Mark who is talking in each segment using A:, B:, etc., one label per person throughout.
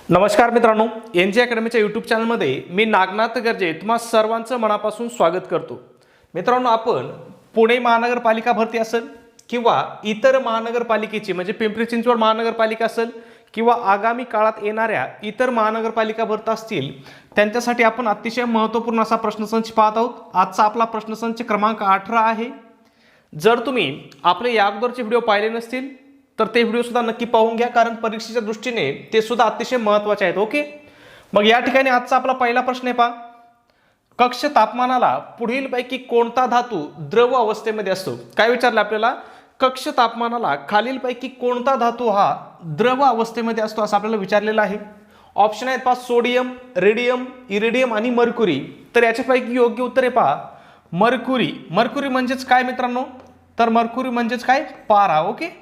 A: नमस्कार मित्रांनो, N G अकॅडमीच्या YouTube चॅनलमध्ये मी नागनाथ गर्जे तुम्हा सर्वांचं मनापासून स्वागत करतो। मित्रांनो, आपण पुणे महानगरपालिका भरती असेल किंवा इतर महानगरपालिकेची म्हणजे पिंपरी चिंचवड महानगरपालिका असेल किंवा आगामी काळात येणाऱ्या इतर महानगरपालिका भरती असतील त्यांच्यासाठी आपण अतिशय महत्त्वपूर्ण असा प्रश्नसंच पाहत आहोत। आजचा आपला प्रश्नसंच क्रमांक 18 आहे। जर तुम्ही आपले या अगोदरचे व्हिडिओ पाहिले नसतील तर ते व्हिडिओ सुद्धा नक्की पाहून घ्या, कारण परीक्षेच्या दृष्टीने ते सुद्धा अतिशय महत्त्वाचे आहेत। ओके, मग या ठिकाणी आजचा आपला पहिला प्रश्न आहे पहा, कक्ष तापमानाला पुढीलपैकी कोणता धातू द्रव अवस्थेमध्ये असतो? काय विचारलं आपल्याला? कक्ष तापमानाला खालीलपैकी कोणता धातू हा द्रव अवस्थेमध्ये असतो असं आपल्याला विचारलेलं आहे। ऑप्शन आहेत पहा, सोडियम, रेडियम, इरिडियम आणि मर्क्युरी। तर याच्यापैकी योग्य उत्तर आहे पहा मर्क्युरी। मर्क्युरी म्हणजेच काय मित्रांनो? तर मर्क्युरी म्हणजेच काय? पारा। ओके,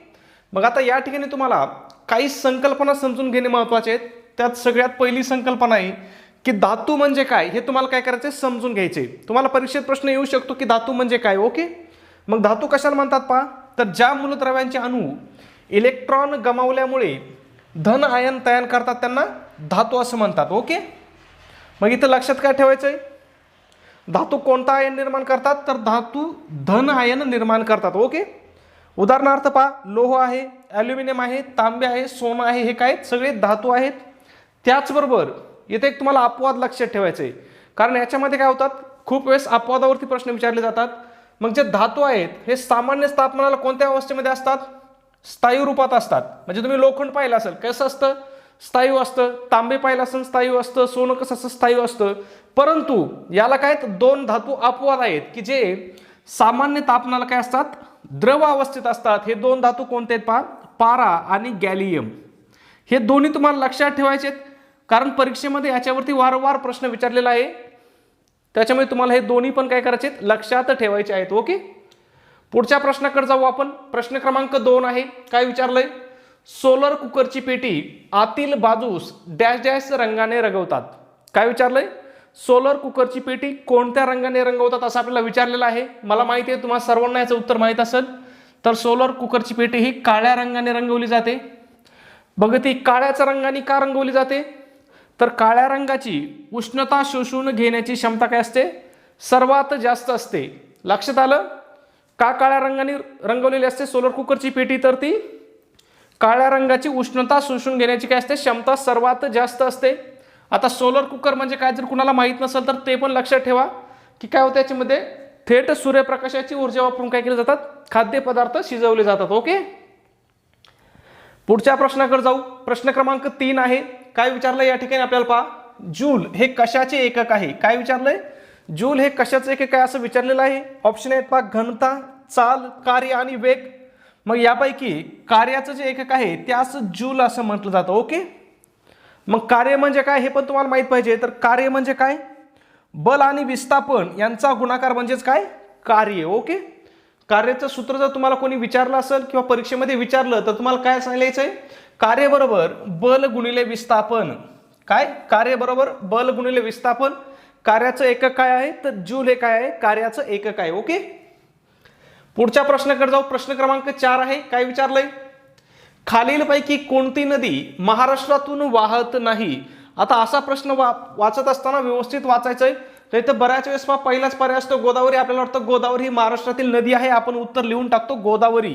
A: मग आता या ठिकाणी तुम्हाला काही संकल्पना समजून घेणे महत्त्वाचे आहेत। त्यात सगळ्यात पहिली संकल्पना आहे की धातू म्हणजे काय हे तुम्हाला काय करायचं आहे, समजून घ्यायचे। तुम्हाला परीक्षेत प्रश्न येऊ शकतो की धातू म्हणजे काय। ओके, मग धातू कशाला म्हणतात पहा, तर ज्या मूलद्रव्यांचे अणू इलेक्ट्रॉन गमावल्यामुळे धन आयन तयार करतात त्यांना धातू असं म्हणतात। ओके, मग इथं लक्षात काय ठेवायचं आहे, धातू कोणता आयन निर्माण करतात? तर धातू धन आयन निर्माण करतात। ओके, उदाहरणार्थ पहा, लोह आहे, ॲल्युमिनियम आहे, तांबे आहे, सोनं आहे, हे काय सगळे धातू आहेत। त्याचबरोबर इथे एक तुम्हाला अपवाद लक्षात ठेवायचे आहे, कारण याच्यामध्ये काय होतात, खूप वेळेस अपवादावरती प्रश्न विचारले जातात। मग जे धातू आहेत हे सामान्य तापमानाला कोणत्या अवस्थेमध्ये असतात? स्थायू रूपात असतात। म्हणजे तुम्ही लोखंड पाहिलं असेल कसं असतं, स्थायू असतं। तांबे पाहिलं असेल स्थायू असतं। सोनं कसं असतं, स्थायू असतं। परंतु याला काय दोन धातू अपवाद आहेत की जे सामान्य तापमानाला काय असतात, द्रव अवस्थेत असतात। हे दोन धातू कोणते आहेत पहा, पारा आणि गॅलियम। हे दोन्ही तुम्हाला लक्षात ठेवायचे आहेत, कारण परीक्षेमध्ये याच्यावरती वारंवार प्रश्न विचारलेला आहे। त्याच्यामुळे तुम्हाला हे दोन्ही पण काय करायचे आहेत, लक्षात ठेवायचे आहेत। ओके, पुढच्या प्रश्नाकडे जाऊ आपण। प्रश्न क्रमांक 2 आहे। काय विचारलंय? सोलर कुकरची पेटी आतील बाजूस डॅश डॅश रंगाने रंगवतात। काय विचारलंय? सोलर कुकरची पेटी कोणत्या रंगाने रंगवतात असं आपल्याला विचारलेलं आहे। मला माहिती आहे तुम्हाला सर्वांना याचं उत्तर माहीत असेल। तर सोलर कुकरची पेटी ही काळ्या रंगाने रंगवली जाते। बघा, ती काळ्याच्या रंगाने का रंगवली जाते? तर काळ्या रंगाची उष्णता शोषून घेण्याची क्षमता काय असते, सर्वात जास्त असते। लक्षात आलं का? काळ्या रंगाने रंगवलेली असते सोलर कुकरची पेटी, तर ती काळ्या रंगाची उष्णता शोषून घेण्याची काय असते, क्षमता सर्वात जास्त असते। आता सोलर कुकर म्हणजे काय जर कुणाला माहित नसेल तर ते पण लक्षात ठेवा की काय होतं, याच्यामध्ये थेट सूर्यप्रकाशाची ऊर्जा वापरून काय केले जातात, खाद्यपदार्थ शिजवले जातात। ओके, पुढच्या प्रश्नाकडे जाऊ। प्रश्न क्रमांक 3 आहे। काय विचारलंय या ठिकाणी आपल्याला पहा, जूल हे कशाचे एकक आहे? काय विचारलंय? जूल हे कशाचे एकक आहे असं विचारलेलं आहे। ऑप्शन आहेत पहा, घनता, चाल, कार्य आणि वेग। मग यापैकी कार्याचं जे एकक आहे त्यास जूल असं म्हटलं जातं। ओके, मग कार्य म्हणजे काय हे पण तुम्हाला माहित पाहिजे। तर कार्य म्हणजे काय? बल आणि विस्थापन यांचा गुणाकार म्हणजेच काय, कार्य। ओके, कार्याचं सूत्र जर तुम्हाला कोणी विचारलं असेल किंवा परीक्षेमध्ये विचारलं तर तुम्हाला काय सांगायचंय, कार्य बरोबर बल गुणिले विस्थापन। काय? कार्य बरोबर बल गुणिले विस्थापन। कार्याचं एकक काय आहे? तर जूल हे काय आहे, कार्याचं एकक आहे। ओके, पुढच्या प्रश्नाकडे जाऊ। प्रश्न क्रमांक 4 आहे। काय विचारलंय? खालीलपैकी कोणती नदी महाराष्ट्रातून वाहत नाही? आता असा प्रश्न वाचत असताना व्यवस्थित वाचायचंय। तर इथं बऱ्याच वेळेस पहिलाच पर्याय असतो गोदावरी। आपल्याला वाटतं गोदावरी ही महाराष्ट्रातील नदी आहे, आपण उत्तर लिहून टाकतो गोदावरी।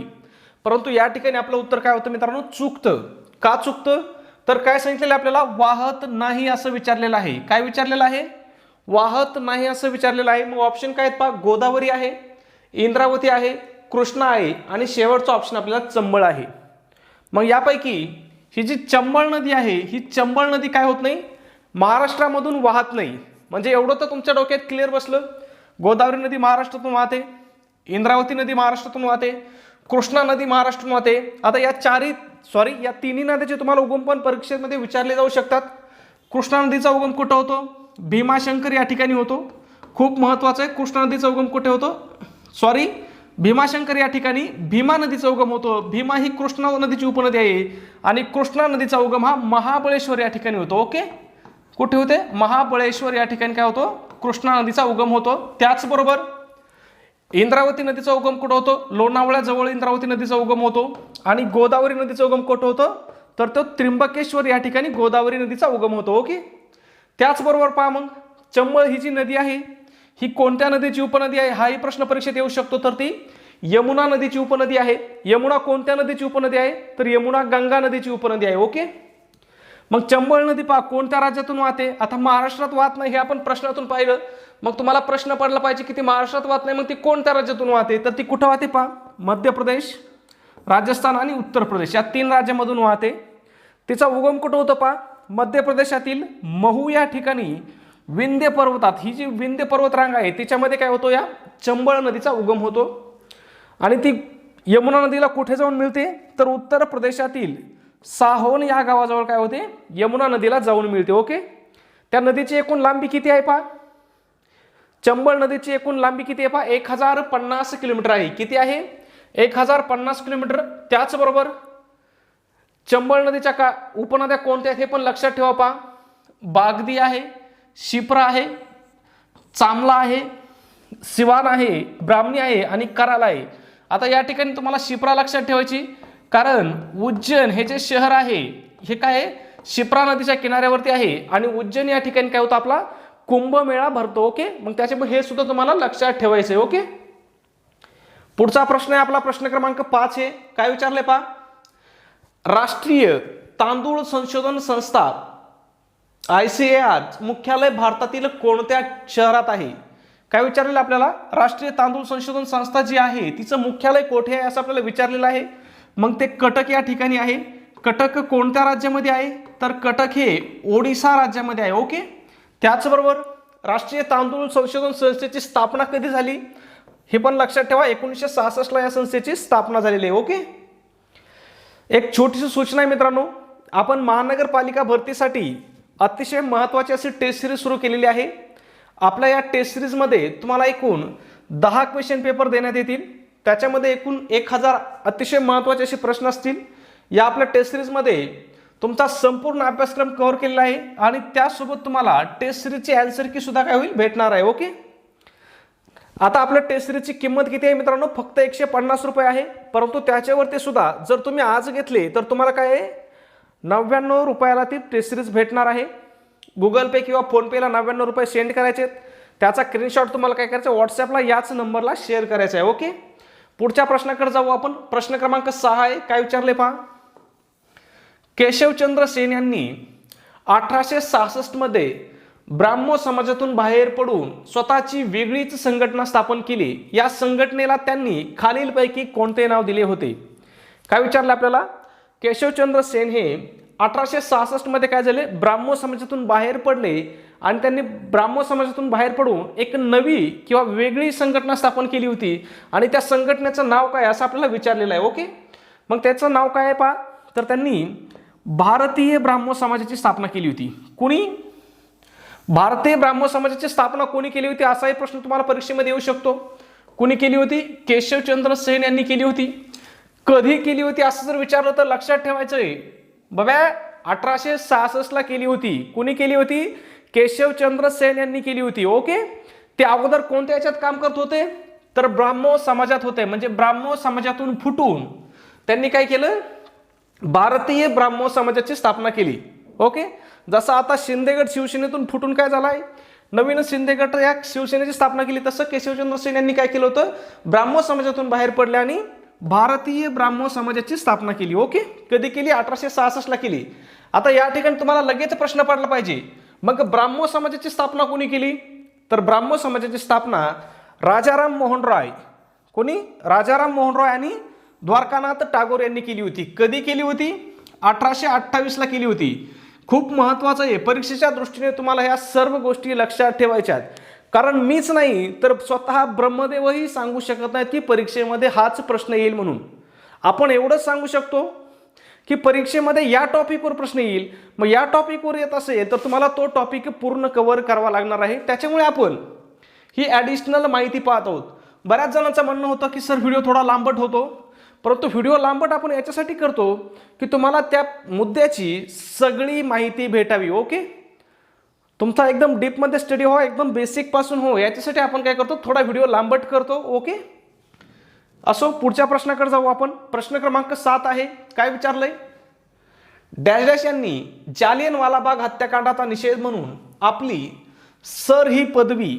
A: परंतु या ठिकाणी आपलं उत्तर काय होतं मित्रांनो, चुकतं। का चुकतं? तर काय सांगितलेलं आपल्याला, वाहत नाही असं विचारलेलं आहे। काय विचारलेलं आहे? वाहत नाही असं विचारलेलं आहे। मग ऑप्शन काय आहेत पहा, गोदावरी आहे, इंद्रावती आहे, कृष्णा आहे आणि शेवटचा ऑप्शन आपल्याला चंबळ आहे। मग यापैकी ही जी चंबळ नदी आहे, ही चंबळ नदी काय होत नाही, महाराष्ट्रामधून वाहत नाही। म्हणजे एवढं तर तुमच्या डोक्यात क्लिअर बसलं, गोदावरी नदी महाराष्ट्रातून वाहते, इंद्रावती नदी महाराष्ट्रातून वाहते, कृष्णा नदी महाराष्ट्रातून वाहते। आता या तिन्ही नद्याचे तुम्हाला उगम पण परीक्षेमध्ये विचारले जाऊ शकतात। कृष्णा नदीचा उगम कुठं होतो? भीमाशंकर या ठिकाणी होतो। खूप महत्वाचं आहे, कृष्णा नदीचा उगम कुठे होतो? भीमाशंकर या ठिकाणी भीमा नदीचा उगम होतो। भीमा ही कृष्णा नदीची उपनदी आहे आणि कृष्णा नदीचा उगम हा महाबळेश्वर या ठिकाणी होतो। ओके, कुठे होते? महाबळेश्वर या ठिकाणी काय होतो, कृष्णा नदीचा उगम होतो। त्याचबरोबर इंद्रावती नदीचा उगम कुठं होतो? लोणावळ्याजवळ इंद्रावती नदीचा उगम होतो। आणि गोदावरी नदीचा उगम कुठं होतो? तर तो त्र्यंबकेश्वर या ठिकाणी गोदावरी नदीचा उगम होतो. ओके. त्याचबरोबर पहा मग चंबळ ही जी नदी आहे ही कोणत्या नदीची उपनदी आहे हाही प्रश्न परीक्षेत येऊ शकतो. तर ती यमुना नदीची उपनदी आहे. यमुना कोणत्या नदीची उपनदी आहे तर यमुना गंगा नदीची उपनदी आहे. ओके. मग चंबळ नदी पहा कोणत्या राज्यातून वाहते. आता महाराष्ट्रात वाहत नाही हे आपण प्रश्नातून पाहिलं. मग तुम्हाला प्रश्न पडला पाहिजे की ती महाराष्ट्रात वाहत नाही मग ती कोणत्या राज्यातून वाहते. तर ती कुठं वाहते पहा मध्य प्रदेश, राजस्थान आणि उत्तर प्रदेश या 3 राज्यांमधून वाहते. तिचा उगम कुठं होतं पहा मध्य प्रदेशातील महू या ठिकाणी विंध्य पर्वतात, ही जी विंध्य पर्वत रांग आहे तिच्यामध्ये काय होतो या चंबळ नदीचा उगम होतो. आणि ती यमुना नदीला कुठे जाऊन मिळते तर उत्तर प्रदेशातील साहोन या गावाजवळ काय होते यमुना नदीला जाऊन मिळते. ओके. त्या नदीची एकूण लांबी किती आहे पहा चंबळ नदीची एकूण लांबी किती आहे पहा 1050 किलोमीटर आहे. किती आहे 1050 किलोमीटर. त्याचबरोबर चंबळ नदीच्या उपनद्या कोणत्या आहेत हे पण लक्षात ठेवा पहा. बागदी आहे, शिप्रा आहे, चांबला आहे, सिवान आहे, ब्राह्मणी आहे आणि कराल आहे. आता या ठिकाणी तुम्हाला शिप्रा लक्षात ठेवायची कारण उज्जैन हे जे शहर आहे हे काय आहे शिप्रा नदीच्या किनाऱ्यावरती आहे आणि उज्जैन या ठिकाणी काय होतं आपला कुंभमेळा भरतो. ओके. मग त्याच्यामुळे हे सुद्धा तुम्हाला लक्षात ठेवायचं आहे. ओके. पुढचा प्रश्न आहे आपला प्रश्न क्रमांक 5 आहे. काय विचारले पहा राष्ट्रीय तांदूळ संशोधन संस्था ICAR मुख्यालय भारतातील कोणत्या शहरात आहे. काय विचारलेलं आपल्याला राष्ट्रीय तांदूळ संशोधन संस्था जी आहे तिचं मुख्यालय कोठे आहे असं आपल्याला विचारलेलं आहे. मग ते कटक या ठिकाणी आहे. कटक कोणत्या राज्यामध्ये आहे तर कटक हे ओडिसा राज्यामध्ये आहे. ओके. त्याचबरोबर राष्ट्रीय तांदूळ संशोधन संस्थेची स्थापना कधी झाली हे पण लक्षात ठेवा 1966 ला या संस्थेची स्थापना झालेली आहे. ओके. एक छोटीशी सूचना आहे मित्रांनो, आपण महानगरपालिका भरतीसाठी अतिशय महत्त्वाची अशी टेस्ट सिरीज सुरू केलेली आहे. आपल्या या टेस्ट सिरीजमध्ये तुम्हाला एकूण 10 क्वेश्चन पेपर देण्यात येतील. त्याच्यामध्ये एकूण 1000 अतिशय महत्त्वाचे असे प्रश्न असतील. या आपल्या टेस्ट सिरीजमध्ये तुमचा संपूर्ण अभ्यासक्रम कव्हर केलेला आहे आणि त्यासोबत तुम्हाला टेस्ट सिरीजची आन्सर की सुद्धा काय होईल भेटणार आहे. ओके. आता आपल्या टेस्ट सिरीजची किंमत किती आहे मित्रांनो फक्त 150 रुपये आहे. परंतु त्याच्यावरती सुद्धा जर तुम्ही आज घेतले तर तुम्हाला काय आहे 99 रुपयाला ती टेस्ट सिरीज भेटणार आहे. गुगल पे किंवा फोनपेला 99 रुपये सेंड करायचे. त्याचा स्क्रीनशॉट तुम्हाला काय करायचं व्हॉट्सॲपला याच नंबरला शेअर करायचा आहे. ओके. पुढच्या प्रश्नाकडे जाऊ आपण. प्रश्न क्रमांक 6 आहे. काय विचारले पहा केशवचंद्र सेन यांनी 1866 मध्ये ब्राह्मो समाजातून बाहेर पडून स्वतःची वेगळीच संघटना स्थापन केली. या संघटनेला त्यांनी खालीलपैकी कोणते नाव दिले होते. काय विचारले आपल्याला केशवचंद्र सेन हे 1866 मध्ये काय झाले ब्राह्मो समाजातून बाहेर पडले आणि त्यांनी ब्राह्मो समाजातून बाहेर पडून एक नवी किंवा वेगळी संघटना स्थापन केली होती आणि त्या संघटनेचं नाव काय असं आपल्याला विचारलेलं आहे. ओके. मग त्याचं नाव काय आहे पहा तर त्यांनी भारतीय ब्राह्मो समाजाची स्थापना केली होती. कोणी भारतीय ब्राह्मो समाजाची स्थापना कोणी केली होती असाही प्रश्न तुम्हाला परीक्षेमध्ये येऊ शकतो. कोणी केली होती केशवचंद्र सेन यांनी केली होती. कधी केली होती असं जर विचारलं तर लक्षात ठेवायचं आहे बाबा 1866 ला केली होती. कोणी केली होती केशवचंद्र सेन यांनी केली होती. ओके. ते अगोदर कोणत्या याच्यात काम करत होते तर ब्राह्मो समाजात होते. म्हणजे ब्राह्मो समाजातून फुटून त्यांनी काय केलं भारतीय ब्राह्मो समाजाची स्थापना केली. ओके. जसं आता शिंदेगड शिवसेनेतून फुटून काय झालाय नवीन शिंदेगड या शिवसेनेची स्थापना केली तसं केशवचंद्र सेन यांनी काय केलं होतं ब्राह्मो समाजातून बाहेर पडले आणि भारतीय ब्राह्मो समाजाची स्थापना केली. ओके. कधी केली 1866 ला केली. आता या ठिकाणी तुम्हाला लगेच प्रश्न पडला पाहिजे मग ब्राह्मो समाजाची स्थापना कोणी केली तर ब्राह्मो समाजाची स्थापना राजाराम मोहन रॉय कोणी राजाराम मोहन रॉय आणि द्वारकानाथ टागोर यांनी केली होती. कधी केली होती 1828 ला केली होती. खूप महत्त्वाचं आहे परीक्षेच्या दृष्टीने तुम्हाला ह्या सर्व गोष्टी लक्षात ठेवायच्या आहेत कारण मीच नाही तर स्वतः ब्रह्मदेवही सांगू शकत नाहीत की परीक्षेमध्ये हाच प्रश्न येईल म्हणून. आपण एवढंच सांगू शकतो की परीक्षेमध्ये या टॉपिकवर प्रश्न येईल. मग या टॉपिकवर येत असेल तर तुम्हाला तो टॉपिक पूर्ण कव्हर करावा लागणार आहे. त्याच्यामुळे आपण ही ॲडिशनल माहिती पाहत आहोत. बऱ्याच जणांचं म्हणणं होतं की सर व्हिडिओ थोडा लांबट होतो परंतु व्हिडिओ लांबट आपण याच्यासाठी करतो की तुम्हाला त्या मुद्द्याची सगळी माहिती भेटावी. ओके. तुमचा एकदम डीपमध्ये स्टडी हो एकदम बेसिक पासून हो याच्यासाठी आपण काय करतो थोडा व्हिडिओ लांबट करतो. ओके. असो पुढच्या प्रश्नाकडे जाऊ आपण. प्रश्न क्रमांक 7 आहे. काय विचारलंय डॅश डॅश यांनी जालियनवाला बाग हत्याकांडाचा निषेध म्हणून आपली सर ही पदवी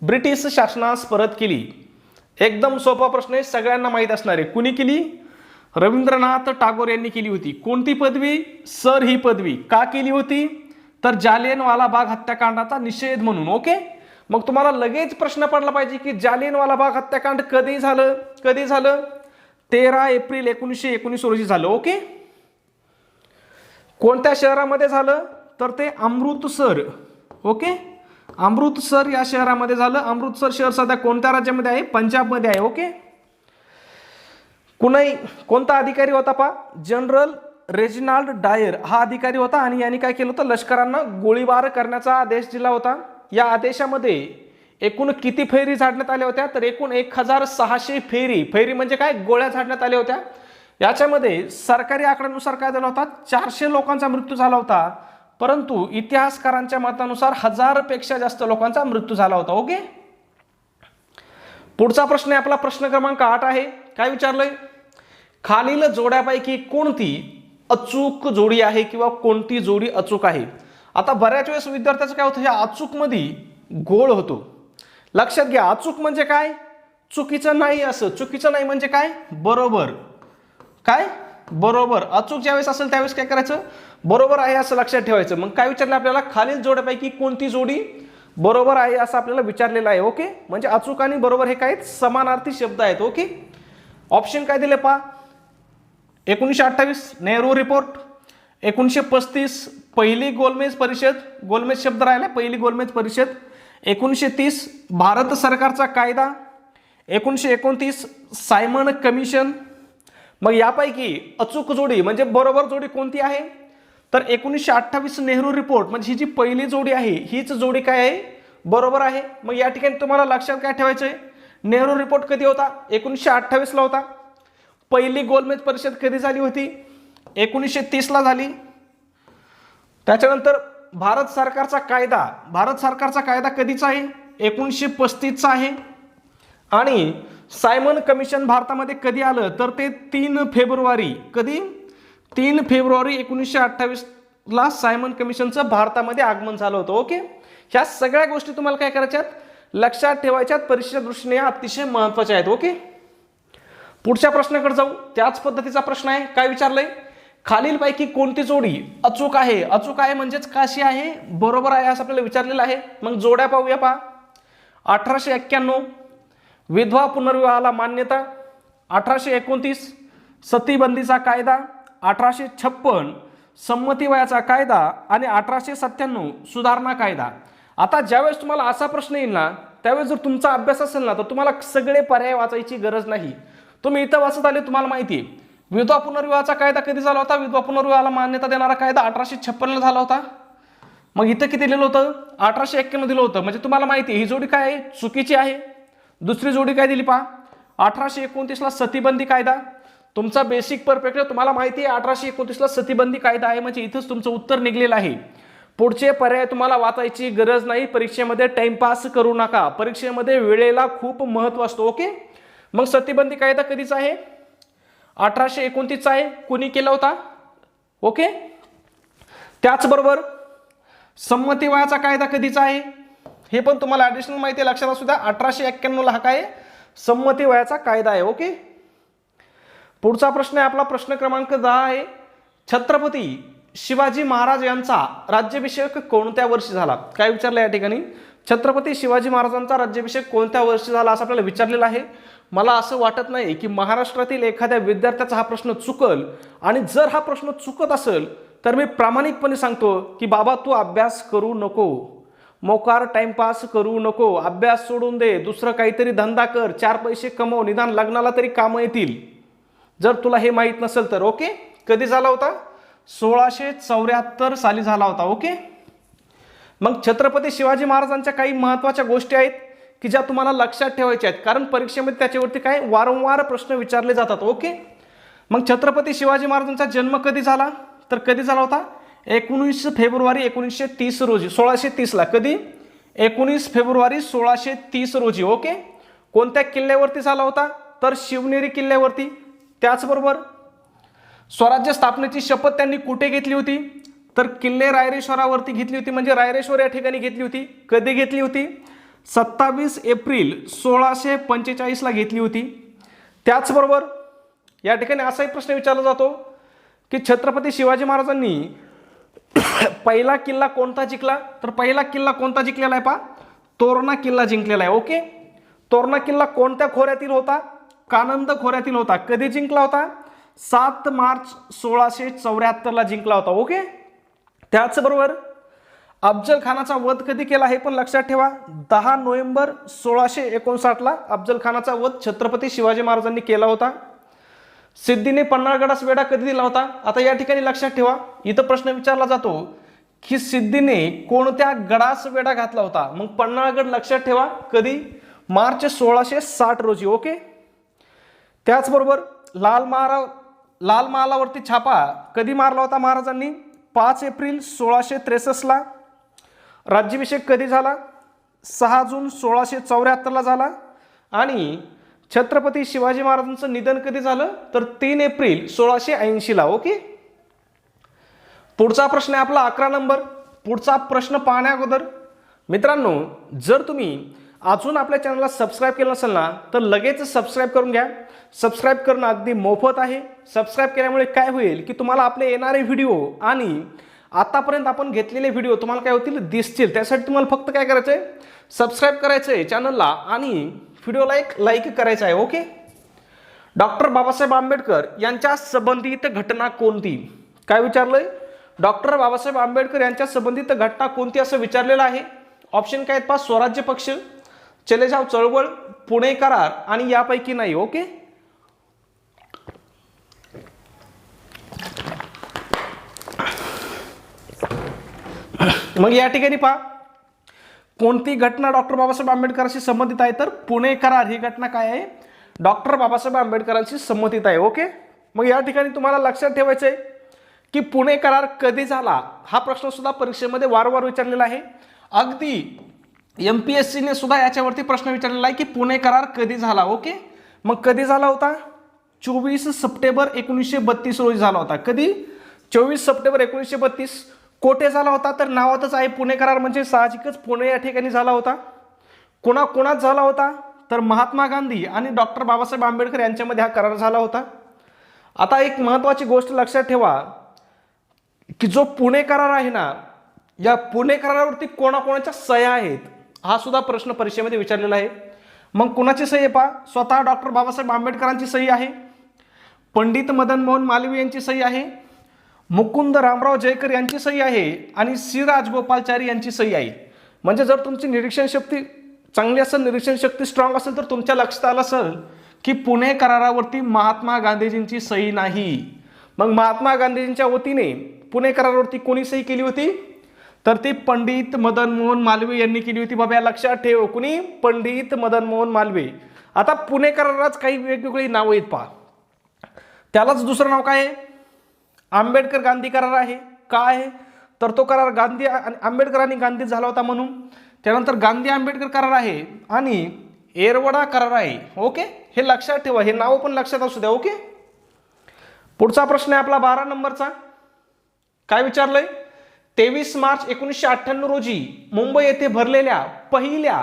A: ब्रिटिश शासनास परत केली. एकदम सोपा प्रश्न आहे, सगळ्यांना माहीत असणार आहे. कुणी केली? रवींद्रनाथ टागोर यांनी केली होती. कोणती पदवी? सर ही पदवी. का केली होती? तर जालियनवाला बाग हत्याकांडाचा निषेध म्हणून. ओके, मग तुम्हाला लगेच प्रश्न पडला पाहिजे की जालियनवाला बाग हत्याकांड कधी झालं? 13 एप्रिल 1919 रोजी झालं. ओके, कोणत्या शहरामध्ये झालं? तर ते अमृतसर. ओके, अमृतसर या शहरामध्ये झालं. अमृतसर शहर सध्या कोणत्या राज्यामध्ये आहे? पंजाबमध्ये आहे. ओके, कोणता अधिकारी होता पा? जनरल रेजिनाल्ड डायर हा अधिकारी होता आणि यांनी काय केलं होतं? लष्करांना गोळीबार करण्याचा आदेश दिला होता. या आदेशामध्ये एकूण किती फेरी झाडण्यात आल्या होत्या? तर एकूण 1600 फेरी म्हणजे काय? गोळ्या झाडण्यात आल्या होत्या. याच्यामध्ये सरकारी आकड्यानुसार काय झाला होता? 400 लोकांचा मृत्यू झाला होता, परंतु इतिहासकारांच्या मतानुसार 1000 पेक्षा जास्त लोकांचा मृत्यू झाला होता. ओके, पुढचा प्रश्न आहे आपला प्रश्न क्रमांक 8 आहे. काय विचारलंय? खालील जोड्यापैकी कोणती अचूक जोडी आहे किंवा कोणती जोडी अचूक आहे? आता बऱ्याच वेळेस विद्यार्थ्याचं काय होतं? या अचूक मध्ये गोळ होतो. लक्षात घ्या, अचूक म्हणजे काय? चुकीचं नाही असं. चुकीचं नाही म्हणजे काय? बरोबर. काय? बरोबर. अचूक ज्यावेळेस असेल त्यावेळेस काय करायचं? बरोबर आहे असं लक्षात ठेवायचं. मग काय विचारलं आपल्याला? खालील जोड्यापैकी कोणती जोडी बरोबर आहे असं आपल्याला विचारलेलं आहे. ओके, म्हणजे अचूक आणि बरोबर हे काय? समानार्थी शब्द आहेत. ओके, ऑप्शन काय दिले पहा? 1928 नेहरू रिपोर्ट, 1935 पहिली गोलमेज परिषद, गोलमेज शब्द राहिला, पहिली गोलमेज परिषद, 1930 भारत सरकारचा कायदा, 1929 सायमन कमिशन. मग यापैकी अचूक जोडी म्हणजे बरोबर जोडी कोणती आहे? तर 1928 नेहरू रिपोर्ट म्हणजे ही जी पहिली जोडी आहे हीच जोडी काय आहे? बरोबर आहे. मग या ठिकाणी तुम्हाला लक्षात काय ठेवायचं आहे? नेहरू रिपोर्ट कधी होता? 1928 ला होता. पहिली गोलमेज परिषद कधी झाली होती? 1930 ला झाली. त्याच्यानंतर भारत सरकारचा कायदा कधीचा आहे? 1935 चा आहे. आणि सायमन कमिशन भारतामध्ये कधी आलं? तर ते 3 फेब्रुवारी. कधी? 3 फेब्रुवारी 1928 ला सायमन कमिशनचं भारतामध्ये आगमन झालं होतं. ओके, ह्या सगळ्या गोष्टी तुम्हाला काय करायच्यात? लक्षात ठेवायच्यात. परीक्षेच्या दृष्टीने अतिशय महत्त्वाच्या आहेत. ओके, पुढच्या प्रश्नाकडे जाऊ. त्याच पद्धतीचा प्रश्न आहे. काय विचारलंय? खालीलपैकी कोणती जोडी अचूक आहे? अचूक आहे म्हणजेच कशी आहे? बरोबर आहे असं आपल्याला विचारलेलं आहे. मग जोड्या पाहूया पहा. 1891 विधवा पुनर्विवाहाला मान्यता, 1829 सतीबंदीचा कायदा, 1856 संमती वयाचा कायदा आणि 1897 सुधारणा कायदा. आता ज्यावेळेस तुम्हाला असा प्रश्न येईल ना त्यावेळेस जर तुमचा अभ्यास असेल ना तर तुम्हाला सगळे पर्याय वाचायची गरज नाही. तुम्ही इथं वाचत आले, तुम्हाला माहिती आहे विधवा पुनर्विवाहाचा कायदा कधी झाला होता? विधवा पुनर्विवाहाला मान्यता देणारा कायदा 1856 ला झाला होता. मग इथं किती दिलं होतं? 1891 दिलं होतं. म्हणजे तुम्हाला माहिती आहे ही जोडी काय आहे? चुकीची आहे. दुसरी जोडी काय दिली पहा? 1829 ला सतीबंदी कायदा. तुमचा बेसिक परफेक्ट आहे, तुम्हाला माहिती आहे 1829 ला सतीबंदी कायदा आहे म्हणजे इथंच तुमचं उत्तर निघलेलं आहे. पुढचे पर्याय तुम्हाला वाचायची गरज नाही. परीक्षेमध्ये टाइमपास करू नका. परीक्षेमध्ये वेळेला खूप महत्त्व असतो. ओके, मग सतीबंदी कायदा कधीचा आहे? 1829 चा आहे. कुणी केला होता? ओके, त्याचबरोबर संमती वयाचा कायदा कधीचा आहे हे पण तुम्हाला ऍडिशनल माहिती लक्षात असू द्या. 1891 ला हा काय? संमती वयाचा कायदा आहे. ओके, पुढचा प्रश्न आहे आपला प्रश्न क्रमांक 10 आहे. छत्रपती शिवाजी महाराज यांचा राज्याभिषेक कोणत्या वर्षी झाला? काय विचारलं या ठिकाणी? छत्रपती शिवाजी महाराजांचा राज्याभिषेक कोणत्या वर्षी झाला असं आपल्याला विचारलेलं आहे. मला असं वाटत नाही की महाराष्ट्रातील एखाद्या विद्यार्थ्याचा हा प्रश्न चुकल, आणि जर हा प्रश्न चुकत असेल तर मी प्रामाणिकपणे सांगतो की बाबा तू अभ्यास करू नको, मोकार टाइमपास करू नको, अभ्यास सोडून दे, दुसरं काहीतरी धंदा कर, 4 पैसे कमव, निदान लग्नाला तरी कामं येतील जर तुला हे माहीत नसेल तर. ओके, कधी झाला होता? 1674 साली झाला होता. ओके, मग छत्रपती शिवाजी महाराजांच्या काही महत्त्वाच्या गोष्टी आहेत की ज्या तुम्हाला लक्षात ठेवायच्या आहेत, कारण परीक्षेमध्ये त्याच्यावरती काय वारंवार प्रश्न विचारले जातात. ओके, मग छत्रपती शिवाजी महाराजांचा जन्म कधी झाला? तर कधी झाला होता? 19 फेब्रुवारी 1930 रोजी. 1630 ला. कधी? 19 फेब्रुवारी 1630 रोजी. ओके, कोणत्या किल्ल्यावरती झाला होता? तर शिवनेरी किल्ल्यावरती. त्याचबरोबर स्वराज्य स्थापनेची शपथ त्यांनी कुठे घेतली होती? तर किल्ले रायरेश्वरावरती घेतली होती, म्हणजे रायरेश्वर या ठिकाणी घेतली होती. कधी घेतली होती? 27 एप्रिल 1645 ला घेतली होती. त्याचबरोबर या ठिकाणी असाही प्रश्न विचारला जातो की छत्रपती शिवाजी महाराजांनी पहिला किल्ला कोणता जिंकला? तर पहिला किल्ला कोणता जिंकलेला आहे? तोरणा किल्ला जिंकलेला आहे. ओके, तोरणा किल्ला कोणत्या खोऱ्यातील होता? कानंद खोऱ्यातील होता. कधी जिंकला होता? 7 मार्च 1674 ला जिंकला होता. ओके, त्याचबरोबर अफजल खानाचा वध कधी केला हे पण लक्षात ठेवा. 10 नोव्हेंबर 1659 ला अफजल खानाचा वध छत्रपती शिवाजी महाराजांनी केला होता. सिद्धीने पन्हाळगडास वेढा कधी दिला होता? आता या ठिकाणी लक्षात ठेवा, इथं प्रश्न विचारला जातो की सिद्धीने कोणत्या गडास वेढा घातला होता? मग पन्हाळगड लक्षात ठेवा. कधी? मार्च 1660 रोजी. ओके, त्याचबरोबर लाल महालावरती छापा कधी मारला होता महाराजांनी? 5 एप्रिल 1663 ला. राज्याभिषेक कधी झाला? 6 जून 1674 ला झाला. आणि छत्रपती शिवाजी महाराजांचं निधन कधी झालं? तर 3 एप्रिल 1680 ला. ओके, पुढचा प्रश्न आहे आपला 11 नंबर. पुढचा प्रश्न पाहण्या अगोदर मित्रांनो, जर तुम्ही अजून आपल्या चॅनलला सबस्क्राईब केलं नसेल ना, तर लगेच सबस्क्राईब करून घ्या. सबस्क्राईब करणं अगदी मोफत आहे. सबस्क्राईब केल्यामुळे काय होईल की तुम्हाला आपले येणारे व्हिडिओ आणि आतापर्यंत आपण घेतलेले व्हिडिओ तुम्हाला काय होतील? दिसतील. त्यासाठी तुम्हाला फक्त काय करायचं आहे? सबस्क्राईब करायचं आहे चॅनलला आणि व्हिडिओला एक लाईक करायचं आहे. ओके, डॉक्टर बाबासाहेब आंबेडकर यांच्या संबंधित घटना कोणती? काय विचारलंय? डॉक्टर बाबासाहेब आंबेडकर यांच्या संबंधित घटना कोणती असं विचारलेलं आहे. ऑप्शन काय आहेत? स्वराज्य पक्ष, चले जाव चळवळ, पुणे करार आणि यापैकी नाही. ओके, मग या ठिकाणी पहा कोणती घटना डॉक्टर बाबासाहेब आंबेडकरांशी संबंधित आहे? तर पुणे करार ही घटना काय आहे? डॉक्टर बाबासाहेब आंबेडकरांशी संबंधित आहे. ओके, मग या ठिकाणी तुम्हाला लक्षात ठेवायचं आहे की पुणे करार कधी झाला? हा प्रश्न सुद्धा परीक्षेमध्ये वारंवार विचारलेला आहे. अगदी MPSC ने सुद्धा याच्यावरती प्रश्न विचारलेला आहे की पुणे करार कधी झाला. ओके, मग कधी झाला होता? 24 सप्टेंबर 1932 रोजी झाला होता. कधी? 24 सप्टेंबर 1932. कोठे झाला होता? तर नावातच आहे पुणे करार, म्हणजे साहजिकच पुणे या ठिकाणी झाला होता. कोणात झाला होता? तर महात्मा गांधी आणि डॉक्टर बाबासाहेब आंबेडकर यांच्यामध्ये हा करार झाला होता. आता एक महत्त्वाची गोष्ट लक्षात ठेवा की जो पुणे करार आहे ना, या पुणे करारावरती कोणाकोणाच्या सह्या आहेत हा सुद्धा प्रश्न परीक्षेमध्ये विचारलेला आहे. मग कुणाची सही आहे? पहा, स्वतः डॉक्टर बाबासाहेब आंबेडकरांची सही आहे, पंडित मदन मोहन मालवीय यांची सही आहे, मुकुंद रामराव जयकर यांची सही आहे आणि सी राजगोपालचारी यांची सही आहे. म्हणजे जर तुमची निरीक्षण शक्ती चांगली असेल, निरीक्षण शक्ती स्ट्रॉंग असेल, तर तुमच्या लक्षात आलं असेल की पुणे करारावरती महात्मा गांधीजींची सही नाही. मग महात्मा गांधीजींच्या वतीने पुणे करारावरती कोणी सही केली होती? तर ती पंडित मदन मोहन मालवीय यांनी केली होती. बाबा लक्षात ठेव, कुणी? पंडित मदन मोहन मालवीय. आता पुणे करारात काही वेगवेगळी नावं आहेत पहा. त्यालाच दुसरं नाव काय आहे? आंबेडकर गांधी करार आहे. काय आहे? तर तो करार गांधी आंबेडकर आणि गांधी झाला होता म्हणून. त्यानंतर गांधी आंबेडकर करार आहे आणि एरवडा करार आहे. ओके, हे लक्षात ठेवा, हे नाव पण लक्षात असू द्या. ओके, पुढचा प्रश्न आहे आपला 12 नंबरचा. काय विचारलंय? 23 मार्च 1998 रोजी मुंबई येथे भरलेल्या पहिल्या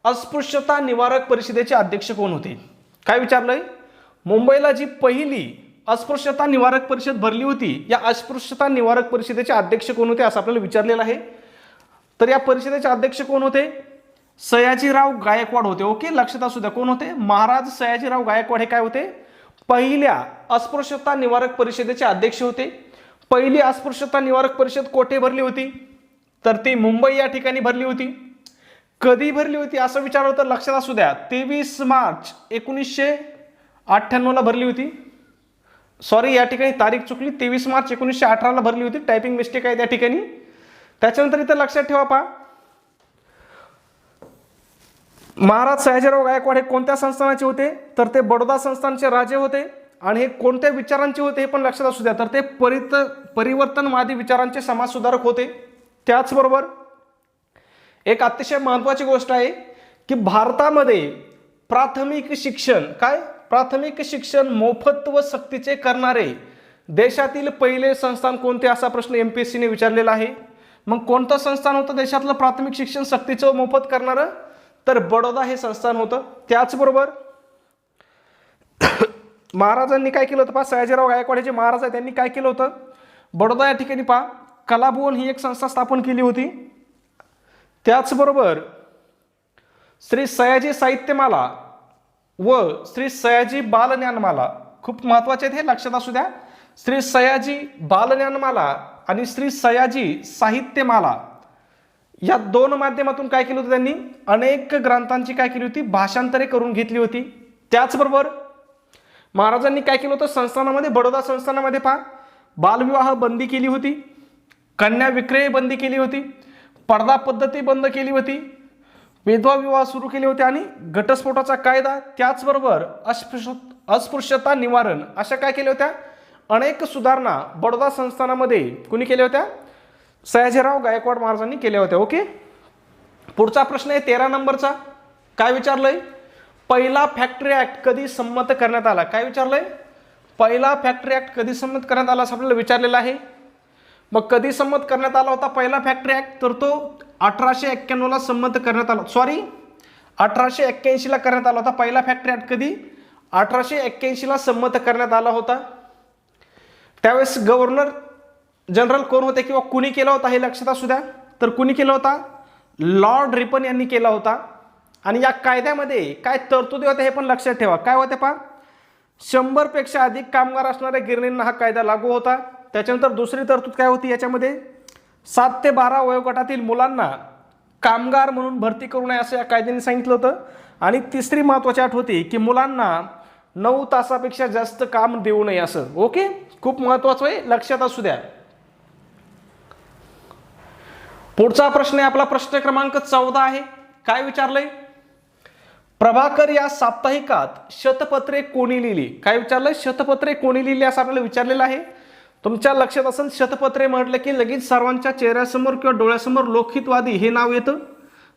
A: अस्पृश्यता निवारक परिषदेचे अध्यक्ष कोण होते? काय विचारलंय? मुंबईला जी पहिली अस्पृश्यता निवारक परिषद भरली होती, या अस्पृश्यता निवारक परिषदेचे अध्यक्ष कोण होते असं आपल्याला विचारलेलं आहे. तर या परिषदेचे अध्यक्ष कोण होते? सयाजीराव गायकवाड होते. ओके, लक्षात असू द्या, कोण होते? महाराज सयाजीराव गायकवाड हे काय होते? पहिल्या अस्पृश्यता निवारक परिषदेचे अध्यक्ष होते. पहिली अस्पृश्यता निवारक परिषद कोठे भरली होती? तर ती मुंबई या ठिकाणी भरली होती. कधी भरली होती असं विचारलं तर लक्षात असू द्या, 23 मार्च 1998 ला भरली होती. सॉरी, या ठिकाणी तारीख चुकली, 23 मार्च 1918 ला भरली होती. टायपिंग मिस्टेक आहे त्या ठिकाणी. त्याच्यानंतर इथं लक्षात ठेवा पहा, महाराज सयाजीराव गायकवाड हे कोणत्या संस्थानाचे होते? तर ते बडोदा संस्थानचे राजे होते. आणि हे कोणत्या विचारांचे होते हे पण लक्षात असू द्या, तर ते परिवर्तनवादी विचारांचे समाजसुधारक होते. त्याचबरोबर एक अतिशय महत्त्वाची गोष्ट आहे की भारतामध्ये प्राथमिक शिक्षण मोफत व सक्तीचे करणारे देशातील पहिले संस्थान कोणते असा प्रश्न MPSC ने विचारलेला आहे. मग कोणतं संस्थान होतं देशातलं प्राथमिक शिक्षण सक्तीचं मोफत करणारं? तर बडोदा हे संस्थान होतं. त्याचबरोबर महाराजांनी काय केलं होतं पहा, सयाजीराव गायकवाड हे जे महाराज आहेत त्यांनी काय केलं होतं, बडोदा या ठिकाणी पहा कलाभवन ही एक संस्था स्थापन केली होती. त्याचबरोबर श्री सयाजी साहित्यमाला व श्री सयाजी बालज्ञानमाला खूप महत्वाचे आहेत, हे लक्षात असू द्या. श्री सयाजी बालज्ञानमाला आणि श्री सयाजी साहित्यमाला या दोन माध्यमातून काय केलं होतं त्यांनी, अनेक ग्रंथांची काय केली होती, भाषांतरे करून घेतली होती. त्याचबरोबर महाराजांनी काय केलं होतं, संस्थानामध्ये बडोदा संस्थानामध्ये पहा बालविवाह बंदी केली होती, कन्या विक्रय बंदी केली होती, पडदा पद्धती बंद केली होती, विधवा विवाह सुरू केले होते आणि घटस्फोटाचा कायदा, त्याचबरोबर अस्पृश्यता निवारण अशा काय केल्या होत्या, अनेक सुधारणा बडोदा संस्थानामध्ये कुणी केल्या होत्या, सयाजीराव गायकवाड महाराजांनी केल्या होत्या. ओके. पुढचा प्रश्न आहे 13 नंबरचा. काय विचारलंय, पहिला फॅक्टरी ऍक्ट कधी संमत करण्यात आला? काय विचारलंय, पहिला फॅक्टरी ऍक्ट कधी संमत करण्यात आला असं आपल्याला विचारलेलं आहे. मग कधी संमत करण्यात आला होता पहिला फॅक्टरी ऍक्ट, तर तो 1891 ला संमत करण्यात आला, 1881 ला करण्यात आला होता. पहिला फॅक्टरी ऍक्ट कधी 1881 ला संमत करण्यात आला होता. त्यावेळेस गव्हर्नर जनरल कोण होते किंवा कुणी केला होता हे लक्षात असू द्या. तर कुणी केला होता, लॉर्ड रिपन यांनी केला होता. आणि या कायद्यामध्ये काय तरतुदी होत्या हे पण लक्षात ठेवा. काय होते पहा, 100 पेक्षा अधिक कामगार असणाऱ्या गिरणींना हा कायदा लागू होता. त्याच्यानंतर दुसरी तरतूद काय होती याच्यामध्ये, 7 ते 12 वयोगटातील मुलांना कामगार म्हणून भरती करू नये असं या कायद्याने सांगितलं होतं. आणि तिसरी महत्वाची अट होती की मुलांना 9 तासापेक्षा जास्त काम देऊ नये असं. ओके, खूप महत्वाचं आहे, लक्षात असू द्या. पुढचा प्रश्न आहे आपला प्रश्न क्रमांक 14 आहे. काय विचारलंय, प्रभाकर या साप्ताहिकात शतपत्रे कोणी लिहिली? काय विचारलंय, शतपत्रे कोणी लिहिली असं आपल्याला विचारलेलं आहे. तुमच्या लक्षात असेल शतपत्रे म्हटलं की लगेच सर्वांच्या चेहऱ्यासमोर किंवा डोळ्यासमोर लोकहितवादी हे नाव येतं.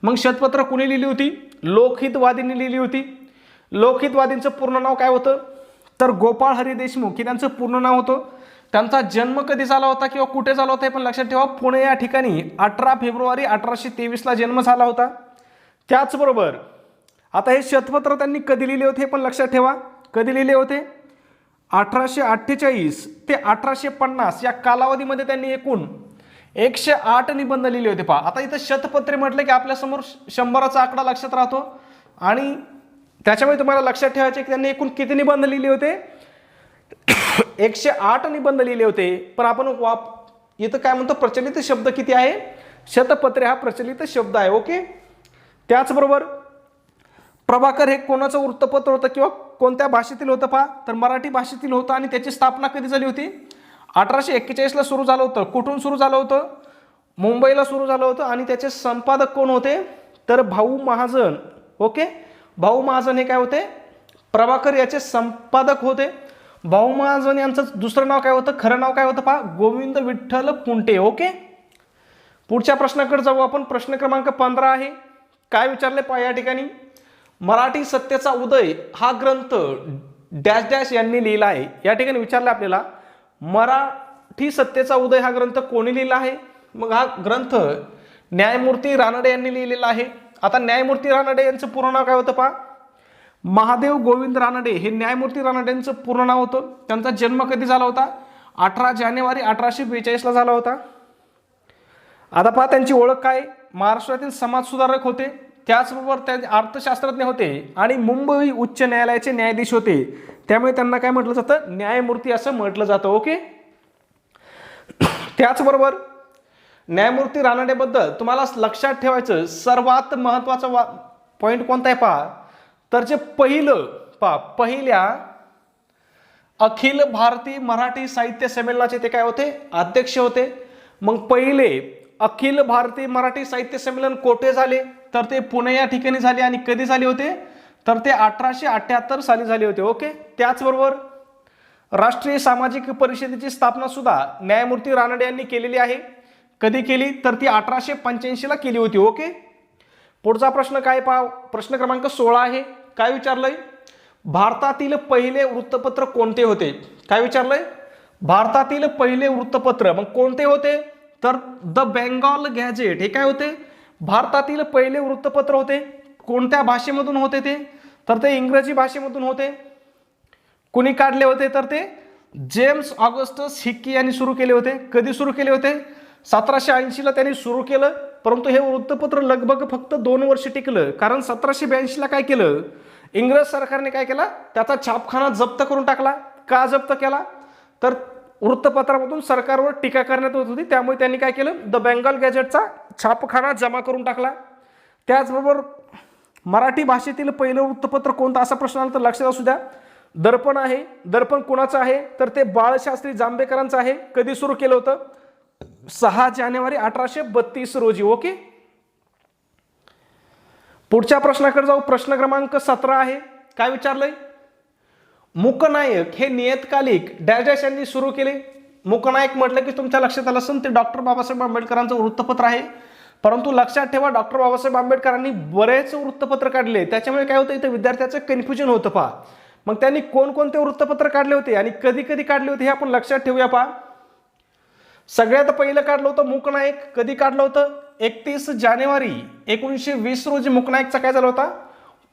A: मग शतपत्र कोणी लिहिली होती, लोकहितवादींनी लिहिली होती. लोकहितवादींचं पूर्ण नाव काय होतं, तर गोपाळ हरी देशमुख हे त्यांचं पूर्ण नाव होतं. त्यांचा जन्म कधी झाला होता किंवा कुठे झाला होता हे पण लक्षात ठेवा. पुणे या ठिकाणी 18 फेब्रुवारी 1823 ला जन्म झाला होता. त्याचबरोबर आता हे शतपत्र त्यांनी कधी लिहिले होते हे पण लक्षात ठेवा. कधी लिहिले होते, 1848 ते 1850 या कालावधीमध्ये त्यांनी एकूण 108 निबंध लिहिले होते. पहा आता इथं शतपत्रे म्हटलं की आपल्यासमोर 100चा आकडा लक्षात राहतो आणि त्याच्यामुळे तुम्हाला लक्षात ठेवायचे की त्यांनी एकूण किती निबंध लिहिले होते, 108 निबंध लिहिले होते. पण आपण इथं काय म्हणतो, प्रचलित शब्द किती आहे, शतपत्रे हा प्रचलित शब्द आहे. ओके. त्याचबरोबर प्रभाकर हे कोणाचं वृत्तपत्र होतं किंवा कोणत्या भाषेतील होतं पहा, तर मराठी भाषेतील होतं. आणि त्याची स्थापना कधी झाली होती, 1841 ला सुरू झालं होतं. कुठून सुरू झालं होतं, मुंबईला सुरू झालं होतं. आणि त्याचे संपादक कोण होते, तर भाऊ महाजन. ओके, भाऊ महाजन हे काय होते, प्रभाकर याचे संपादक होते. भाऊ महाजन यांचं दुसरं नाव काय होतं, खरं नाव काय होतं पहा, गोविंद विठ्ठल पुंटे. ओके. पुढच्या प्रश्नाकडे जाऊ आपण. प्रश्न क्रमांक 15 आहे. काय विचारले पहा या ठिकाणी, मराठी सत्तेचा उदय हा ग्रंथ डॅश डॅश यांनी लिहिला आहे. या ठिकाणी विचारलं आपल्याला, मराठी सत्तेचा उदय हा ग्रंथ कोणी लिहिला आहे? मग हा ग्रंथ न्यायमूर्ती रानडे यांनी लिहिलेला आहे. आता न्यायमूर्ती रानडे यांचं पूर्ण नाव काय होतं पहा, महादेव गोविंद रानडे हे न्यायमूर्ती रानडेंचं पूर्ण नाव होतं. त्यांचा जन्म कधी झाला होता, 18 जानेवारी 1842 ला झाला होता. आता पहा त्यांची ओळख काय, महाराष्ट्रातील समाजसुधारक होते. त्याचबरोबर ते अर्थशास्त्रज्ञ होते आणि मुंबई उच्च न्यायालयाचे न्यायाधीश होते. त्यामुळे त्यांना काय म्हटलं जातं, न्यायमूर्ती असं म्हटलं जातं. ओके. त्याचबरोबर न्यायमूर्ती रानडेबद्दल तुम्हाला लक्षात ठेवायचं सर्वात महत्वाचा पॉइंट कोणता आहे पहा, तर जे पहिल्या अखिल भारतीय मराठी साहित्य संमेलनाचे ते काय होते, अध्यक्ष होते. मग पहिले अखिल भारतीय मराठी साहित्य संमेलन कोठे झाले, तर ते पुणे या ठिकाणी झाले. आणि कधी झाले होते, तर ते 1878 साली झाले होते. ओके. त्याचबरोबर राष्ट्रीय सामाजिक परिषदेची स्थापना सुद्धा न्यायमूर्ती रानडे यांनी केलेली आहे. कधी केली, तर ती 1885 ला केली होती. ओके. पुढचा प्रश्न काय पहा, प्रश्न क्रमांक 16 आहे. काय विचारलंय, भारतातील पहिले वृत्तपत्र कोणते होते? काय विचारलंय, भारतातील पहिले वृत्तपत्र मग कोणते होते तर द बेंगॉल गॅजेट हे काय होते भारतातील पहिले वृत्तपत्र होते. कोणत्या भाषेमधून होते ते तर ते इंग्रजी भाषेमधून होते. कुणी काढले होते तर ते जेम्स ऑगस्टस हिक्की यांनी सुरू केले होते. कधी सुरू केले होते 1780 ला त्यांनी सुरू केलं, परंतु हे वृत्तपत्र लगभग फक्त 2 वर्ष टिकलं. कारण 1782 ला काय केलं इंग्रज सरकारने काय केला त्याचा छापखाना जप्त करून टाकला. का जप्त केला तर वृत्तपत्रामधून सरकारवर टीका करण्यात येत होती, त्यामुळे त्यांनी काय केलं द बेंगॉल गॅजेटचा छापखाना जमा करून टाकला. त्याचबरोबर मराठी भाषेतील पहिलं वृत्तपत्र कोणतं असा प्रश्न आला तर लक्षात असू द्या दर्पण आहे. दर्पण कोणाचं आहे तर ते बाळशास्त्री जांभेकरांचं आहे. कधी सुरू केलं होतं 6 जानेवारी 1832 रोजी. ओके, पुढच्या प्रश्नाकडे जाऊ. प्रश्न क्रमांक 17 आहे. काय विचारलंय मूकनायक हे नियतकालिक डॅश डॅश यांनी सुरू केले. मूकनायक म्हटलं की तुमच्या लक्षात आलं असेल ते डॉक्टर बाबासाहेब आंबेडकरांचं वृत्तपत्र आहे. परंतु लक्षात ठेवा डॉक्टर बाबासाहेब आंबेडकरांनी बरेच वृत्तपत्र काढले, त्याच्यामुळे काय होतं इथं विद्यार्थ्याचं कन्फ्युजन होतं. पहा मग त्यांनी कोणकोणते वृत्तपत्र काढले होते आणि कधी कधी काढले होते हे आपण लक्षात ठेवूया. पहा सगळ्यात पहिलं काढलं होतं मूकनायक. कधी काढलं होतं 31 जानेवारी 1920 रोजी मूकनायकचा काय झाला होता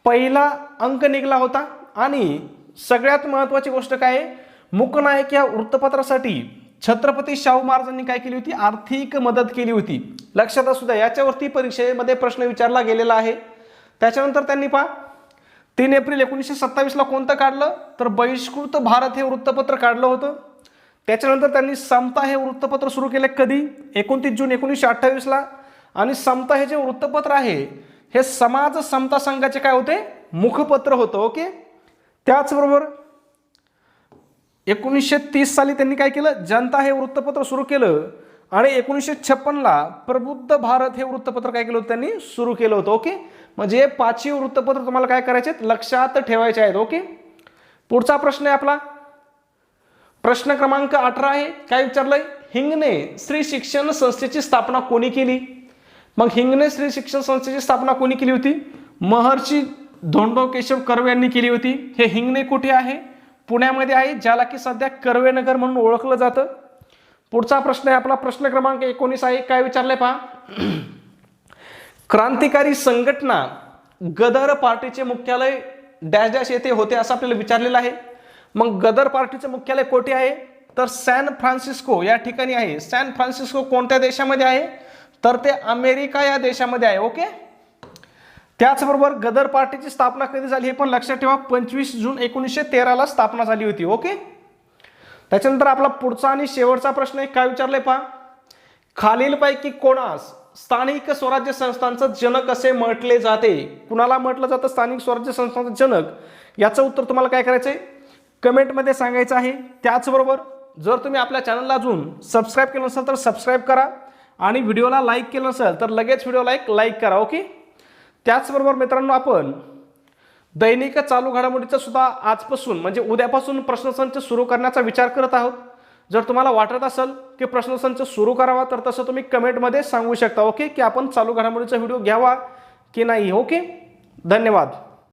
A: पहिला अंक निघाला होता. आणि सगळ्यात महत्वाची गोष्ट काय आहे मूकनायक या वृत्तपत्रासाठी छत्रपती शाहू महाराजांनी काय केली होती आर्थिक मदत केली होती. लक्षात असू द्या याच्यावरती परीक्षेमध्ये प्रश्न विचारला गेलेला आहे. त्याच्यानंतर त्यांनी पहा 3 एप्रिल 1927 ला कोणतं काढलं तर बहिष्कृत भारत हे वृत्तपत्र काढलं होतं. त्याच्यानंतर त्यांनी समता हे वृत्तपत्र सुरू केले. कधी 29 जून 1928 ला. आणि समता हे जे वृत्तपत्र आहे हे समाज समता संघाचे काय होते मुखपत्र होतं. ओके, त्याचबरोबर 1930 साली त्यांनी काय केलं जनता हे वृत्तपत्र सुरू केलं. आणि 1956 ला प्रबुद्ध भारत हे वृत्तपत्र काय केलं होतं त्यांनी सुरू केलं होतं. ओके, म्हणजे 5 वृत्तपत्र तुम्हाला काय करायचे लक्षात ठेवायचे आहेत. ओके, पुढचा प्रश्न आहे आपला प्रश्न क्रमांक 18 आहे. काय विचारलंय हिंगणे स्त्री शिक्षण संस्थेची स्थापना कोणी केली. मग हिंगणे स्त्री शिक्षण संस्थेची स्थापना कोणी केली होती महर्षी धोंडो केशव कर्वे यांनी केली होती. हे हिंगणे कुठे आहे पुण्यामध्ये आहे, ज्याला की सध्या कर्वेनगर म्हणून ओळखलं जातं. पुढचा प्रश्न आहे आपला प्रश्न क्रमांक 19 आहे. काय विचारलंय पहा क्रांतिकारी संघटना गदर पार्टीचे मुख्यालय डॅश डॅश येथे होते असं आपल्याला विचारलेलं आहे. मग गदर पार्टीचे मुख्यालय कोठे आहे तर सॅन फ्रान्सिस्को या ठिकाणी आहे. सॅन फ्रान्सिस्को कोणत्या देशामध्ये आहे तर ते अमेरिका या देशामध्ये आहे. ओके, त्याचबरोबर गदर पार्टीची स्थापना कधी झाली हे पण लक्षात ठेवा 25 जून 1913 ला स्थापना झाली होती. ओके, त्याच्यानंतर आपला पुढचा आणि शेवटचा प्रश्न आहे. काय विचारलंय पहा खालीलपैकी कोणास स्थानिक स्वराज्य संस्थांचं जनक असे म्हटले जाते. कुणाला म्हटलं जातं स्थानिक स्वराज्य संस्थांचं जनक याचं उत्तर तुम्हाला काय करायचंय कमेंटमध्ये सांगायचं आहे. त्याचबरोबर जर तुम्ही आपल्या चॅनलला अजून सबस्क्राईब केलं नसेल तर सबस्क्राईब करा आणि व्हिडिओला लाईक केलं नसेल तर लगेच व्हिडिओला लाईक करा. ओके, त्याचबरोबर मित्रांनो आपण दैनिक चालू घडामोडीचा सुद्धा आजपासून म्हणजे उद्यापासून प्रश्नसंच सुरू करण्याचा विचार करत आहोत. जर तुम्हाला वाटत असेल की प्रश्नसंच सुरू करावा तर तसं तुम्ही कमेंटमध्ये सांगू शकता. ओके, की आपण चालू घडामोडीचा व्हिडिओ घ्यावा की नाही. ओके, धन्यवाद.